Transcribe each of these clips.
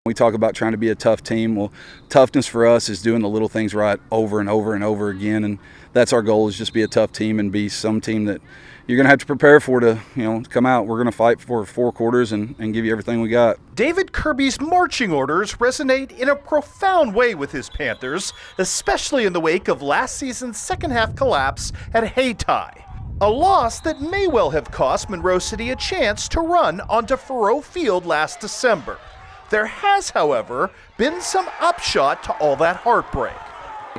We talk about trying to be a tough team. Well, toughness for us is doing the little things right over and over and over again, and that's our goal, is just be a tough team and be some team that you're going to have to prepare for to come out. We're going to fight for 4 quarters and give you everything we got. David Kirby's marching orders resonate in a profound way with his Panthers, especially in the wake of last season's second-half collapse at Hayti. A loss that may well have cost Monroe City a chance to run onto Faurot Field last December. There has, however, been some upshot to all that heartbreak.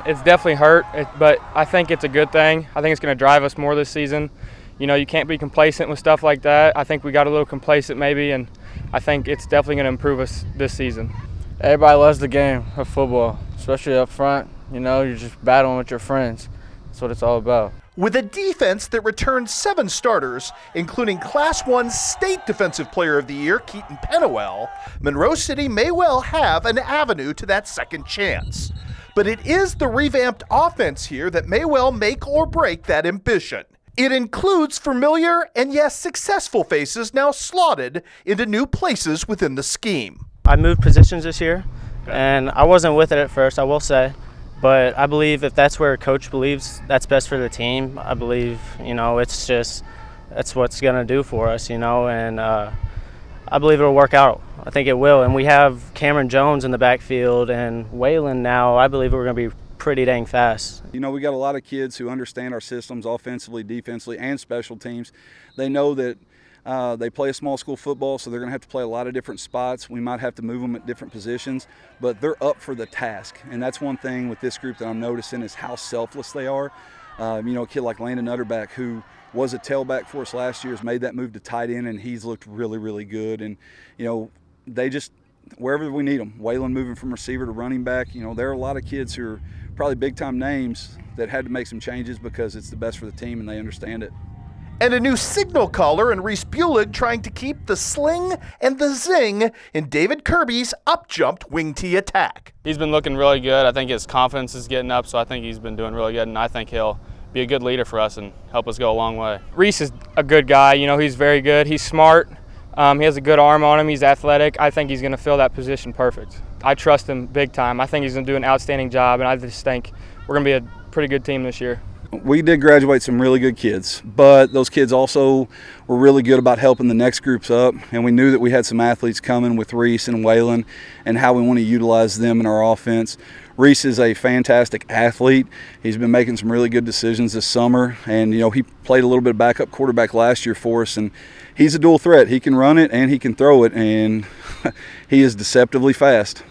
It's definitely hurt, but I think it's a good thing. I think it's going to drive us more this season. You can't be complacent with stuff like that. I think we got a little complacent maybe, and I think it's definitely going to improve us this season. Everybody loves the game of football, especially up front. You're just battling with your friends. That's what it's all about. With a defense that returned 7 starters, including Class 1 State Defensive Player of the Year, Keaton Pennewell, Monroe City may well have an avenue to that second chance. But it is the revamped offense here that may well make or break that ambition. It includes familiar and, yes, successful faces now slotted into new places within the scheme. I moved positions this year, and I wasn't with it at first, I will say. But I believe if that's where a coach believes that's best for the team, I believe, that's what's going to do for us, and I believe it'll work out. I think it will. And we have Cameron Jones in the backfield and Waylon now. I believe we're going to be pretty dang fast. We got a lot of kids who understand our systems offensively, defensively, and special teams. They know that they play a small school football, so they're going to have to play a lot of different spots. We might have to move them at different positions, but they're up for the task. And that's one thing with this group that I'm noticing is how selfless they are. A kid like Landon Utterback, who was a tailback for us last year, has made that move to tight end, and he's looked really, really good. And, they just, wherever we need them, Waylon moving from receiver to running back, there are a lot of kids who are probably big-time names that had to make some changes because it's the best for the team and they understand it. And a new signal caller in Reese Bulig trying to keep the sling and the zing in David Kirby's up-jumped wing tee attack. He's been looking really good. I think his confidence is getting up, so I think he's been doing really good, and I think he'll be a good leader for us and help us go a long way. Reese is a good guy. He's very good. He's smart. He has a good arm on him. He's athletic. I think he's going to fill that position perfect. I trust him big time. I think he's going to do an outstanding job, and I just think we're going to be a pretty good team this year. We did graduate some really good kids, but those kids also were really good about helping the next groups up, and we knew that we had some athletes coming with Reese and Waylon and how we want to utilize them in our offense. Reese is a fantastic athlete. He's been making some really good decisions this summer, and he played a little bit of backup quarterback last year for us, and he's a dual threat. He can run it and he can throw it, and he is deceptively fast.